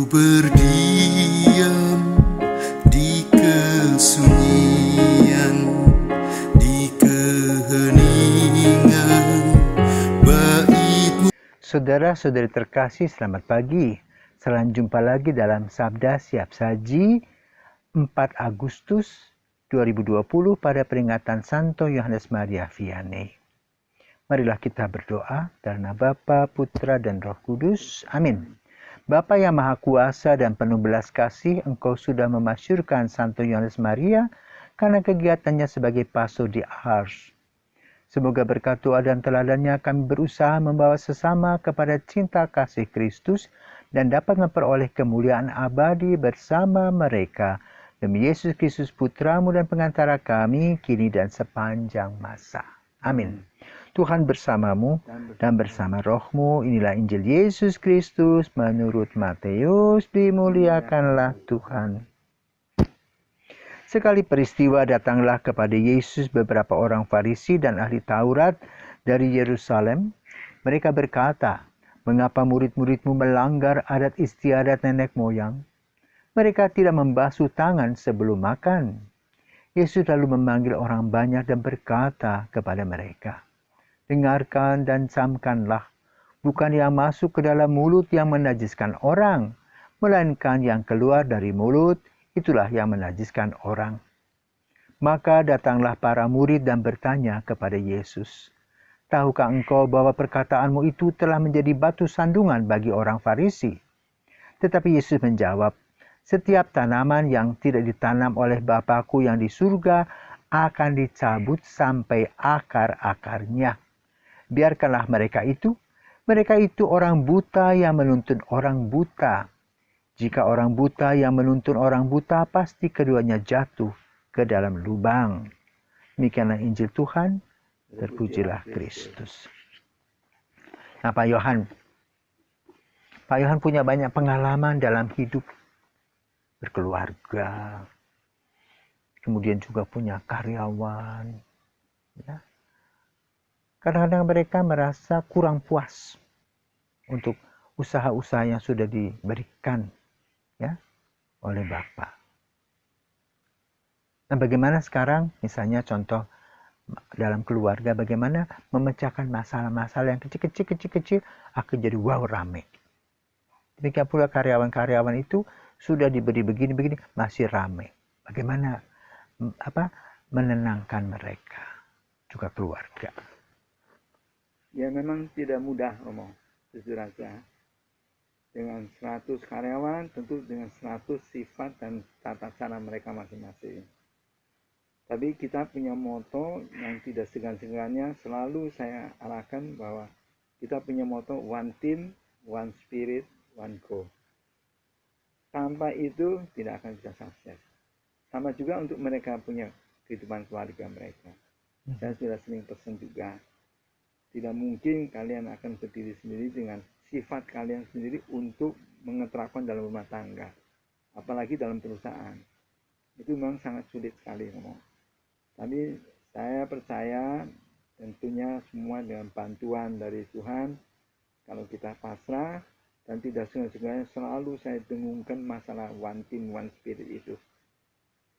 berdiam di kesunyian, di keheningan baitmu. Saudara-saudari terkasih, selamat pagi. Selamat jumpa lagi dalam Sabda Siap Saji 4 Agustus 2020 pada peringatan Santo Yohanes Maria Vianney. Marilah kita berdoa dalam nama Bapa, Putra, dan Roh Kudus. Amin. Bapa yang Maha Kuasa dan penuh belas kasih, Engkau sudah memasyurkan Santo Yohanes Maria karena kegiatannya sebagai pastor di Ars. Semoga berkat doa dan teladannya kami berusaha membawa sesama kepada cinta kasih Kristus dan dapat memperoleh kemuliaan abadi bersama mereka. Demi Yesus Kristus Putramu dan pengantara kami, kini dan sepanjang masa. Amin. Tuhan bersamamu dan bersama rohmu. Inilah Injil Yesus Kristus menurut Matius. Dimuliakanlah Tuhan. Sekali peristiwa datanglah kepada Yesus beberapa orang Farisi dan ahli Taurat dari Yerusalem. Mereka berkata, "Mengapa murid-muridmu melanggar adat istiadat nenek moyang? Mereka tidak membasuh tangan sebelum makan." Yesus lalu memanggil orang banyak dan berkata kepada mereka, "Dengarkan dan camkanlah, bukan yang masuk ke dalam mulut yang menajiskan orang, melainkan yang keluar dari mulut, itulah yang menajiskan orang." Maka datanglah para murid dan bertanya kepada Yesus, "Tahukah engkau bahwa perkataanmu itu telah menjadi batu sandungan bagi orang Farisi?" Tetapi Yesus menjawab, "Setiap tanaman yang tidak ditanam oleh Bapa-Ku yang di surga akan dicabut sampai akar-akarnya. Biarkanlah mereka itu orang buta yang menuntun orang buta. Jika orang buta yang menuntun orang buta, pasti keduanya jatuh ke dalam lubang." Demikianlah Injil Tuhan, terpujilah Kristus. Nah, Pak Yohan punya banyak pengalaman dalam hidup berkeluarga, kemudian juga punya karyawan. Ya. Kadang-kadang mereka merasa kurang puas untuk usaha-usaha yang sudah diberikan ya oleh Bapak. Nah, bagaimana sekarang misalnya contoh dalam keluarga, bagaimana memecahkan masalah-masalah yang kecil-kecil akan jadi wow rame. Demikian pula karyawan-karyawan itu sudah diberi begini-begini masih rame. Bagaimana menenangkan mereka, juga keluarga. Ya memang tidak mudah ngomong, jujur aja. Dengan 100 karyawan, tentu dengan 100 sifat dan tata cara mereka masing-masing. Tapi kita punya moto yang tidak segan-segannya selalu saya arahkan bahwa kita punya moto one team, one spirit, one goal. Tanpa itu tidak akan bisa sukses. Sama juga untuk mereka punya kehidupan keluarga mereka. Saya sudah sering pesan juga. Tidak mungkin kalian akan berdiri sendiri dengan sifat kalian sendiri untuk mengeterapkan dalam rumah tangga. Apalagi dalam perusahaan. Itu memang sangat sulit sekali ngomong. Tapi saya percaya tentunya semua dengan bantuan dari Tuhan. Kalau kita pasrah dan tidak segan-segan, selalu saya dengungkan masalah one team, one spirit itu.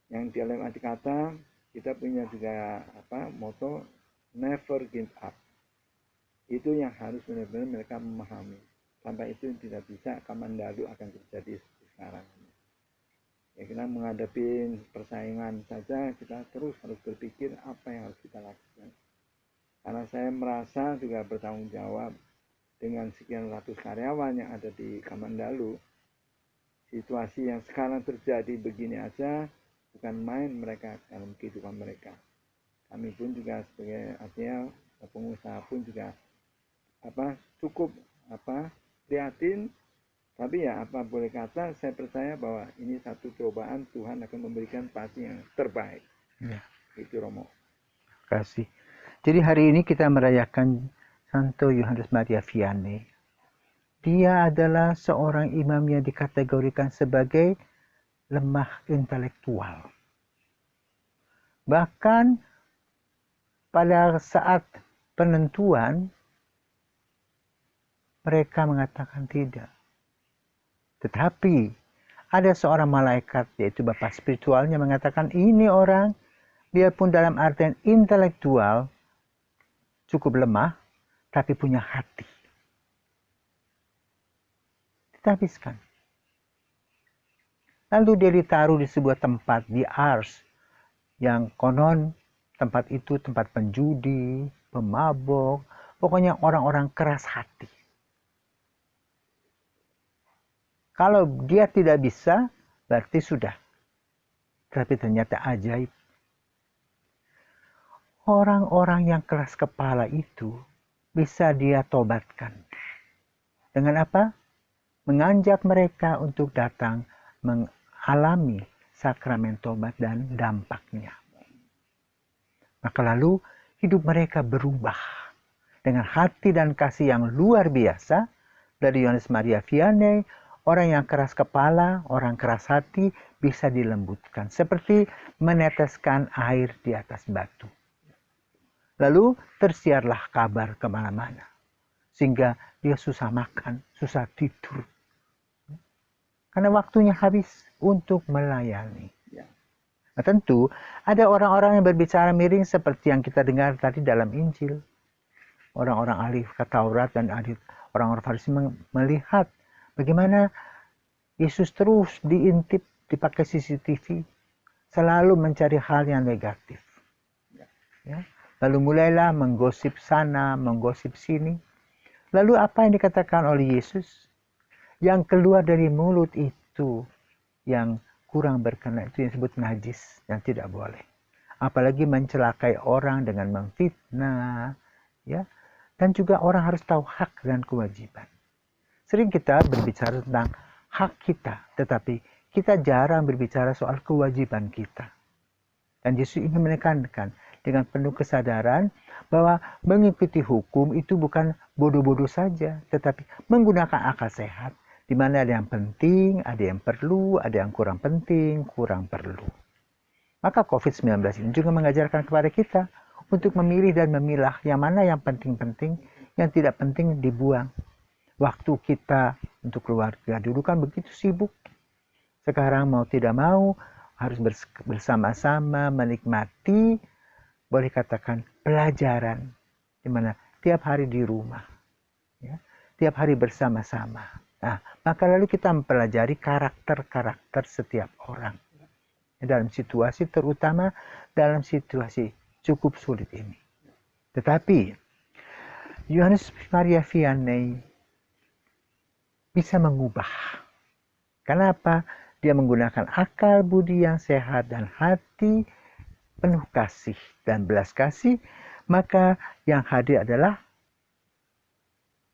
Yang di dalam arti kata, kita punya juga moto never give up. Itu yang harus benar-benar mereka memahami. Tanpa itu tidak bisa kamandalu akan terjadi sekarang. Ya, kita menghadapi persaingan saja, kita terus harus berpikir apa yang harus kita lakukan. Karena saya merasa juga bertanggung jawab dengan sekian ratus karyawan yang ada di Kamandalu. Situasi yang sekarang terjadi begini aja, bukan main mereka dalam kehidupan mereka. Kami pun juga sebagai artinya pengusaha pun juga cukup prihatin, tapi ya apa boleh kata, saya percaya bahwa ini satu cobaan, Tuhan akan memberikan pasti yang terbaik. Ya. Itu Romo. Terima kasih. Jadi hari ini kita merayakan Santo Yohanes Maria Vianney. Dia adalah seorang imam yang dikategorikan sebagai lemah intelektual. Bahkan pada saat penentuan mereka mengatakan tidak. Tetapi ada seorang malaikat, yaitu Bapa spiritualnya, mengatakan ini orang, biarpun dalam artian intelektual cukup lemah, tapi punya hati. Kita habiskan. Lalu dia ditaruh di sebuah tempat di Ars, yang konon tempat itu tempat penjudi, pemabok, pokoknya orang-orang keras hati. Kalau dia tidak bisa, berarti sudah. Tapi ternyata ajaib. Orang-orang yang keras kepala itu bisa dia tobatkan. Dengan apa? Mengajak mereka untuk datang mengalami sakramen tobat dan dampaknya. Maka lalu hidup mereka berubah dengan hati dan kasih yang luar biasa. Dari Yohanes Maria Vianney, orang yang keras kepala, orang keras hati bisa dilembutkan. Seperti meneteskan air di atas batu. Lalu tersiarlah kabar kemana-mana. Sehingga dia susah makan, susah tidur. Karena waktunya habis untuk melayani. Nah, tentu ada orang-orang yang berbicara miring seperti yang kita dengar tadi dalam Injil. Orang-orang ahli Taurat dan orang-orang Farisi melihat bagaimana Yesus terus diintip, dipakai CCTV, selalu mencari hal yang negatif. Ya. Lalu mulailah menggosip sana, menggosip sini. Lalu apa yang dikatakan oleh Yesus? Yang keluar dari mulut itu yang kurang berkenan, itu yang disebut najis, yang tidak boleh. Apalagi mencelakai orang dengan memfitnah, ya. Dan juga orang harus tahu hak dan kewajiban. Sering kita berbicara tentang hak kita, tetapi kita jarang berbicara soal kewajiban kita. Dan Yesus ingin menekankan dengan penuh kesadaran bahwa mengikuti hukum itu bukan bodoh-bodoh saja, tetapi menggunakan akal sehat, di mana ada yang penting, ada yang perlu, ada yang kurang penting, kurang perlu. Maka COVID-19 ini juga mengajarkan kepada kita untuk memilih dan memilah yang mana yang penting-penting, yang tidak penting dibuang. Waktu kita untuk keluarga dulu kan begitu sibuk. Sekarang mau tidak mau harus bersama-sama menikmati, boleh katakan pelajaran, di mana tiap hari di rumah, ya, tiap hari bersama-sama. Nah, maka lalu kita mempelajari karakter-karakter setiap orang dalam situasi, terutama dalam situasi cukup sulit ini. Tetapi Yohanes Maria Vianney bisa mengubah. Kenapa? Dia menggunakan akal budi yang sehat dan hati penuh kasih dan belas kasih, maka yang hadir adalah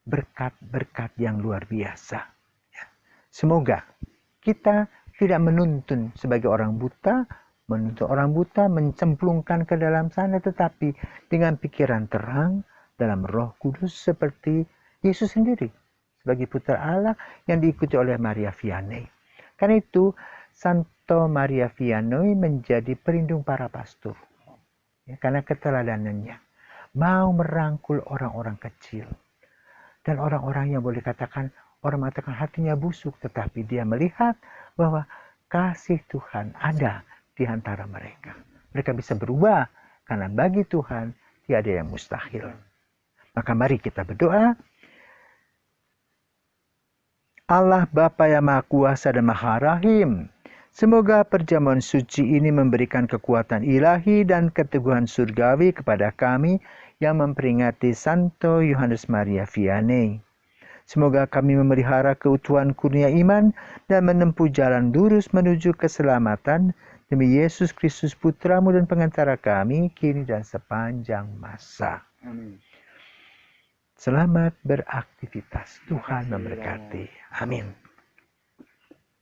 berkat-berkat yang luar biasa. Semoga kita tidak menuntun sebagai orang buta, menuntun orang buta, mencemplungkan ke dalam sana, tetapi dengan pikiran terang dalam Roh Kudus seperti Yesus sendiri sebagai putra Allah yang diikuti oleh Maria Vianney. Karena itu Santo Maria Vianney menjadi pelindung para pastor, ya, karena keteladanannya mau merangkul orang-orang kecil dan orang-orang yang boleh katakan orang mengatakan hatinya busuk, tetapi dia melihat bahwa kasih Tuhan ada di antara mereka. Mereka bisa berubah karena bagi Tuhan tiada yang mustahil. Maka mari kita berdoa. Allah Bapa yang Maha Kuasa dan Maha Rahim, semoga perjamuan suci ini memberikan kekuatan ilahi dan keteguhan surgawi kepada kami yang memperingati Santo Yohanes Maria Vianney. Semoga kami memelihara keutuhan kurnia iman dan menempuh jalan lurus menuju keselamatan demi Yesus Kristus Putramu dan pengantara kami, kini dan sepanjang masa. Amin. Selamat beraktivitas. Tuhan memberkati. Amin.